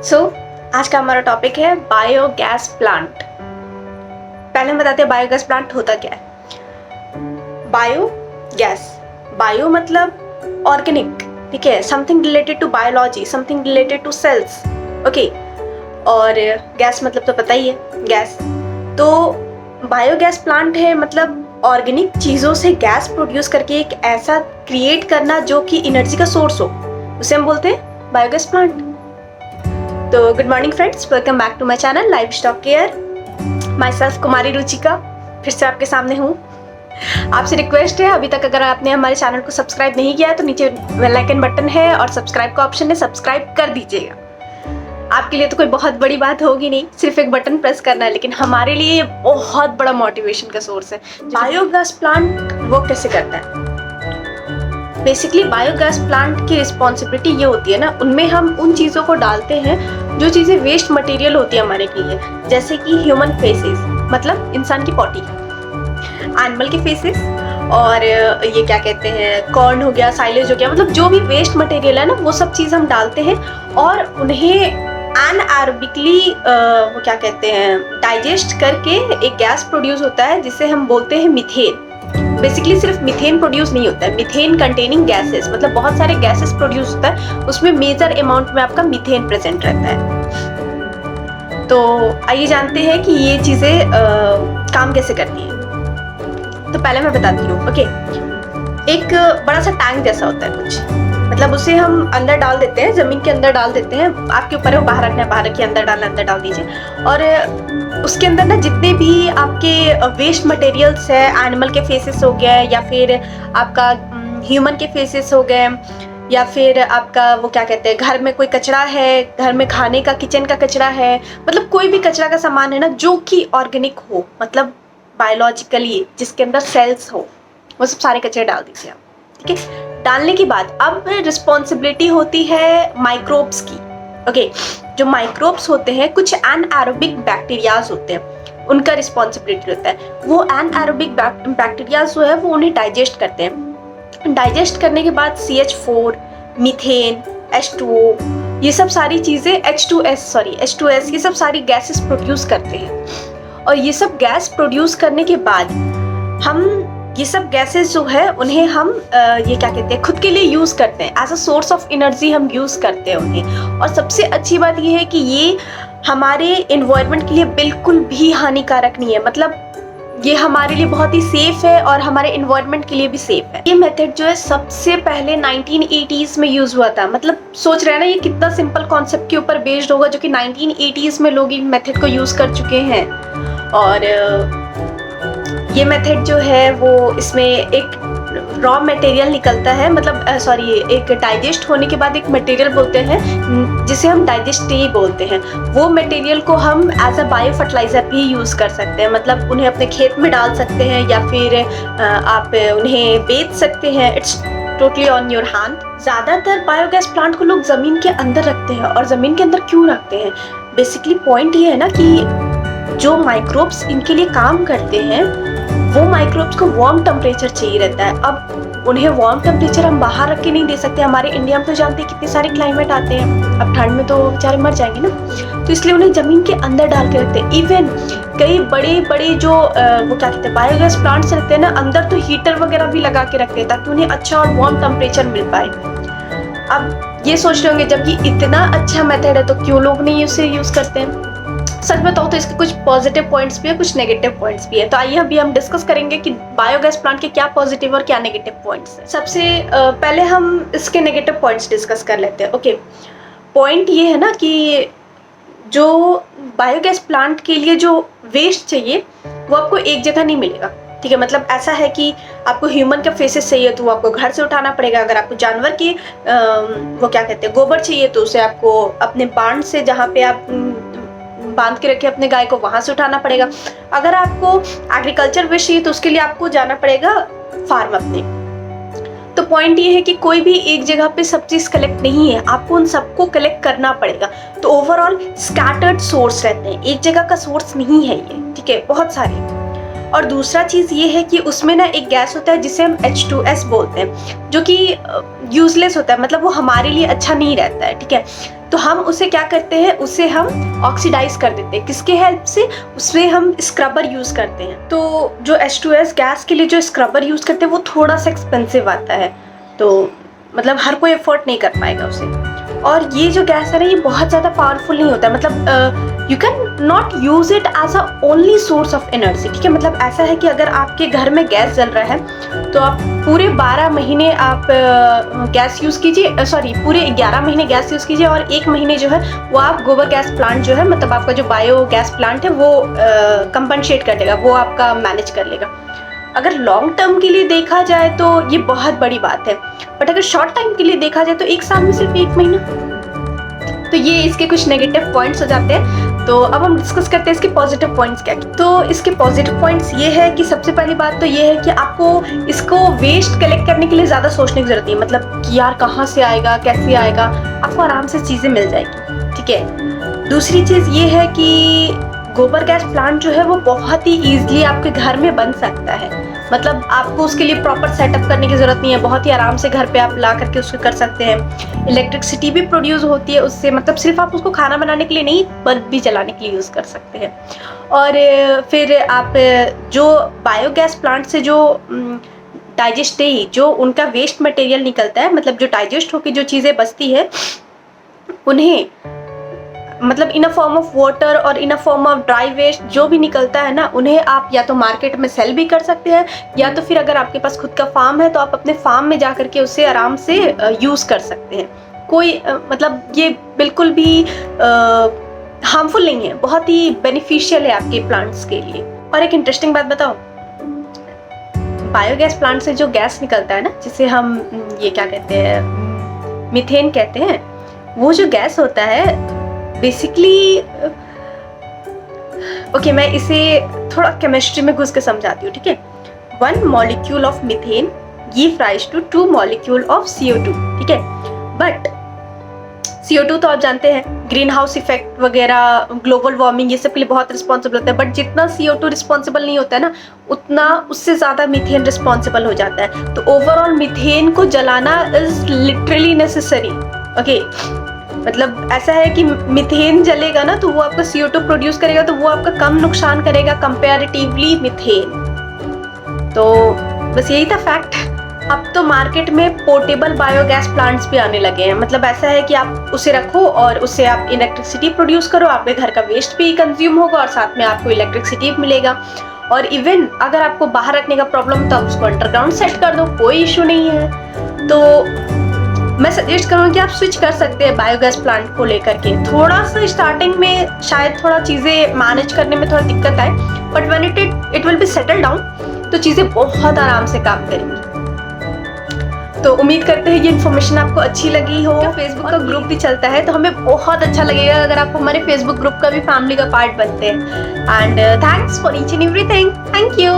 सो आज का हमारा टॉपिक है बायोगैस प्लांट। पहले हम बताते हैं बायोगैस प्लांट होता क्या है। बायोगैस, बायो मतलब ऑर्गेनिक, ठीक है, something related to biology, something related to cells, okay. और गैस मतलब तो पता ही है, गैस। तो बायोगैस प्लांट है मतलब ऑर्गेनिक चीज़ों से गैस प्रोड्यूस करके एक ऐसा क्रिएट करना जो कि एनर्जी का सोर्स हो, उसे हम बोलते हैं बायोगैस प्लांट। तो good morning friends, welcome back to my channel livestock care. Myself Kumari Ruchika फिर से आपके सामने हूँ। आपसे रिक्वेस्ट है, अभी तक अगर आपने हमारे चैनल को सब्सक्राइब नहीं किया है तो नीचे बेल आइकन बटन है और सब्सक्राइब का ऑप्शन है, सब्सक्राइब कर दीजिएगा। आपके लिए तो कोई बहुत बड़ी बात होगी नहीं, सिर्फ एक बटन प्रेस करना है, लेकिन हमारे लिए ये बहुत बड़ा मोटिवेशन का सोर्स है। बायोगैस प्लांट वो कैसे करता है? बेसिकली बायोगैस प्लांट की रिस्पॉन्सिबिलिटी ये होती है ना, उनमें हम उन चीज़ों को डालते हैं जो चीज़ें वेस्ट मटेरियल होती है हमारे लिए, जैसे कि ह्यूमन फेसेस मतलब इंसान की पॉटी, एनिमल के फेसेस, और ये क्या कहते हैं, कॉर्न हो गया, साइलेज हो गया, मतलब जो भी वेस्ट मटेरियल है ना वो सब चीज़ हम डालते हैं और उन्हें एनएरोबिकली वो क्या कहते हैं, डाइजेस्ट करके एक गैस प्रोड्यूस होता है जिसे हम बोलते हैं मीथेन। बेसिकली सिर्फ मीथेन प्रोड्यूस नहीं होता है, मीथेन कंटेनिंग गैसेस मतलब बहुत सारे गैसेस प्रोड्यूस होता है, उसमें मेजर अमाउंट में आपका मीथेन प्रेजेंट रहता है। तो आइए जानते हैं कि ये चीज़ें काम कैसे करती हैं। तो पहले मैं बताती हूँ, ओके। एक बड़ा सा टैंक जैसा होता है कुछ, मतलब उसे हम अंदर डाल देते हैं, जमीन के अंदर डाल देते हैं, आपके ऊपर है वो बाहर रखना है, बाहर रखिए, अंदर डाल दीजिए। और उसके अंदर ना जितने भी आपके वेस्ट मटेरियल्स है, एनिमल के फेसेस हो गए या फिर आपका ह्यूमन के फेसेस हो गए, या फिर आपका वो क्या कहते हैं, घर में कोई कचरा है, घर में खाने का किचन का कचरा है, मतलब कोई भी कचरा का सामान है ना जो कि ऑर्गेनिक हो, मतलब बायोलॉजिकली जिसके अंदर सेल्स हो, वो सब सारे कचरे डाल दीजिए आप, ठीक है। डालने के बाद अब रिस्पॉन्सिबिलिटी होती है माइक्रोब्स की, ओके। जो माइक्रोब्स होते हैं, कुछ एनएरोबिक बैक्टीरियाज होते हैं, उनका रिस्पॉन्सिबिलिटी होता है। वो एनएरोबिक बैक्टीरियाज जो है वो उन्हें डाइजेस्ट करते हैं। डाइजेस्ट करने के बाद CH4, मीथेन, H2O, ये सब सारी चीज़ें H2S, ये सब सारी गैसेस प्रोड्यूस करते हैं। और ये सब गैस प्रोड्यूस करने के बाद हम ये सब गैसेस जो है उन्हें हम ये क्या कहते हैं, खुद के लिए यूज़ करते हैं, as a source of energy हम यूज़ करते हैं उन्हें। और सबसे अच्छी बात ये है कि ये हमारे एनवायरनमेंट के लिए बिल्कुल भी हानिकारक नहीं है, मतलब ये हमारे लिए बहुत ही सेफ है और हमारे एनवायरनमेंट के लिए भी सेफ है। ये मेथड जो है सबसे पहले 1980s में यूज़ हुआ था, मतलब सोच रहे हैं ना ये कितना सिंपल कॉन्सेप्ट के ऊपर बेस्ड होगा जो कि 1980s में लोग इन मेथड को यूज़ कर चुके हैं। और ये मेथड जो है वो इसमें एक रॉ मटेरियल निकलता है, मतलब एक डाइजेस्ट होने के बाद एक मटेरियल बोलते हैं जिसे हम डाइजेस्टिव बोलते हैं। वो मटेरियल को हम एज अ बायो फर्टिलाइजर भी यूज़ कर सकते हैं, मतलब उन्हें अपने खेत में डाल सकते हैं या फिर आप उन्हें बेच सकते हैं। It's totally on your hand. ज़्यादातर बायोगैस प्लांट को लोग ज़मीन के अंदर रखते हैं। और ज़मीन के अंदर क्यों रखते हैं? बेसिकली पॉइंट ये है ना कि जो माइक्रोब्स इनके लिए काम करते हैं वो माइक्रोब्स को वार्म टेम्परेचर चाहिए रहता है। अब उन्हें वार्म टेम्परेचर हम बाहर रख के नहीं दे सकते, हमारे इंडिया में तो जानते हैं कितने सारे क्लाइमेट आते हैं, अब ठंड में तो बेचारे मर जाएंगे ना, तो इसलिए उन्हें ज़मीन के अंदर डाल के रखते हैं। इवन कई बड़े बड़े जो वो क्या कहते हैं बायोगैस प्लांट्स रहते हैं ना, अंदर तो हीटर वगैरह भी लगा के रखते हैं ताकि उन्हें अच्छा और वार्म टेम्परेचर मिल पाए। अब ये सोच रहे होंगे जब ये इतना अच्छा मेथड है तो क्यों लोग नहीं उसे यूज़ करते हैं? सच बताओ तो इसके कुछ पॉजिटिव पॉइंट्स भी है, कुछ नेगेटिव पॉइंट्स भी है। तो आइए अभी हम डिस्कस करेंगे कि बायोगैस प्लांट के क्या पॉजिटिव और क्या नेगेटिव पॉइंट्स हैं। सबसे पहले हम इसके नेगेटिव पॉइंट्स डिस्कस कर लेते हैं, ओके। पॉइंट ये है ना कि जो बायोगैस प्लांट के लिए जो वेस्ट चाहिए वो आपको एक जगह नहीं मिलेगा, ठीक है। मतलब ऐसा है कि आपको ह्यूमन का फेसेस चाहिए तो वो आपको घर से उठाना पड़ेगा, अगर आपको जानवर की वो क्या कहते हैं गोबर चाहिए तो उसे आपको अपने बांध से, जहाँ पे आप बांध के रखे अपने गाय को, वहां से उठाना पड़ेगा। अगर आपको एग्रीकल्चर वेस्ट चाहिए तो उसके लिए आपको जाना पड़ेगा फार्म अपने। तो पॉइंट ये है कि कोई भी एक जगह पे सब चीज कलेक्ट नहीं है, आपको उन सबको कलेक्ट करना पड़ेगा। तो ओवरऑल स्कैटर्ड सोर्स रहते हैं, एक जगह का सोर्स नहीं है ये, ठीक है, बहुत सारे। और दूसरा चीज़ ये है कि उसमें ना एक गैस होता है जिसे हम H2S बोलते हैं, जो कि यूजलेस होता है, मतलब वो हमारे लिए अच्छा नहीं रहता है, ठीक है। तो हम उसे क्या करते हैं, उसे हम ऑक्सीडाइज कर देते हैं। किसके हेल्प से? उसमें हम स्क्रबर यूज़ करते हैं। तो जो H2S गैस के लिए जो स्क्रबर यूज़ करते हैं वो थोड़ा सा एक्सपेंसिव आता है, तो मतलब हर कोई अफोर्ड नहीं कर पाएगा उसे। और ये जो गैस है ना, ये बहुत ज़्यादा पावरफुल नहीं होता है, मतलब you can not use it as a only source of energy, ठीक है। मतलब ऐसा है कि अगर आपके घर में गैस जल रहा है तो आप पूरे 12 महीने आप गैस यूज़ कीजिए, सॉरी पूरे 11 महीने गैस यूज़ कीजिए, और 1 महीने जो है वो आप गोबर गैस प्लांट जो है, मतलब आपका जो बायो गैस प्लांट है वो कंपनसेट कर देगा, वो आपका मैनेज कर लेगा। अगर लॉन्ग टर्म के लिए देखा जाए तो ये बहुत बड़ी बात है, बट अगर शॉर्ट टाइम के लिए देखा जाए तो 1 साल में सिर्फ 1 महीना। तो ये इसके कुछ नेगेटिव पॉइंट्स हो जाते हैं। तो अब हम डिस्कस करते हैं इसके पॉजिटिव पॉइंट्स क्या क्या। तो इसके पॉजिटिव पॉइंट्स ये है कि सबसे पहली बात तो ये है कि आपको इसको वेस्ट कलेक्ट करने के लिए ज़्यादा सोचने की जरूरत नहीं है, मतलब कि यार कहाँ से आएगा, कैसे आएगा, आपको आराम से चीज़ें मिल जाएगी, ठीक है। दूसरी चीज़ ये है कि गोबर गैस प्लांट जो है वो बहुत ही ईजिली आपके घर में बन सकता है, मतलब आपको उसके लिए प्रॉपर सेटअप करने की ज़रूरत नहीं है, बहुत ही आराम से घर पे आप ला करके उसको कर सकते हैं। इलेक्ट्रिसिटी भी प्रोड्यूस होती है उससे, मतलब सिर्फ आप उसको खाना बनाने के लिए नहीं, बल्ब भी जलाने के लिए यूज़ कर सकते हैं। और फिर आप जो बायोगैस प्लांट से जो डाइजेस्ट ही जो उनका वेस्ट मटेरियल निकलता है, मतलब जो डाइजेस्ट होकर जो चीज़ें बचती है उन्हें, मतलब in a form of water और in a form of dry waste जो भी निकलता है ना, उन्हें आप या तो मार्केट में सेल भी कर सकते हैं, या तो फिर अगर आपके पास खुद का फार्म है तो आप अपने फार्म में जा करके उसे आराम से यूज़ कर सकते हैं। कोई मतलब ये बिल्कुल भी हार्मफुल नहीं है, बहुत ही बेनिफिशियल है आपके प्लांट्स के लिए। और एक इंटरेस्टिंग बात बताओ, बायोगैस प्लांट से जो गैस निकलता है ना, जिसे हम ये क्या कहते हैं, मीथेन कहते हैं, वो जो गैस होता है बेसिकली, ओके मैं इसे थोड़ा केमिस्ट्री में घुस के समझाती हूँ, ठीक है। 1 molecule of methane give rise to 2 molecule of CO2, ठीक है। बट CO2 तो आप जानते हैं ग्रीन हाउस इफेक्ट वगैरह, ग्लोबल वार्मिंग, ये सब के लिए बहुत रिस्पॉन्सिबल होता है, बट जितना CO2 रिस्पॉन्सिबल नहीं होता है ना, उतना उससे ज़्यादा मीथेन रिस्पॉन्सिबल हो जाता है। तो ओवरऑल मीथेन को जलाना इज लिटरली नेसेसरी, ओके। मतलब ऐसा है कि मीथेन जलेगा ना तो वो आपका CO2 प्रोड्यूस करेगा, तो वो आपका कम नुकसान करेगा कंपैरेटिवली मीथेन। तो बस यही था फैक्ट। अब तो मार्केट में पोर्टेबल बायोगैस प्लांट्स भी आने लगे हैं, मतलब ऐसा है कि आप उसे रखो और उससे आप इलेक्ट्रिसिटी प्रोड्यूस करो, आपके घर का वेस्ट भी कंज्यूम होगा और साथ में आपको इलेक्ट्रिसिटी भी मिलेगा। और इवन अगर आपको बाहर रखने का प्रॉब्लम तो आप उसको अंडरग्राउंड सेट कर दो, कोई इशू नहीं है। तो मैं सजेस्ट करूँगी कि आप स्विच कर सकते हैं बायोगैस प्लांट को लेकर के। थोड़ा सा स्टार्टिंग में शायद थोड़ा चीज़ें मैनेज करने में थोड़ा दिक्कत आए, but when it will be settle down तो चीज़ें बहुत आराम से काम करेंगी। तो उम्मीद करते हैं ये इन्फॉर्मेशन आपको अच्छी लगी हो। फेसबुक का ग्रुप भी चलता है, तो हमें बहुत अच्छा लगेगा अगर आप हमारे फेसबुक ग्रुप का भी फैमिली का पार्ट बनते हैं। And thanks for each and everything, thank you.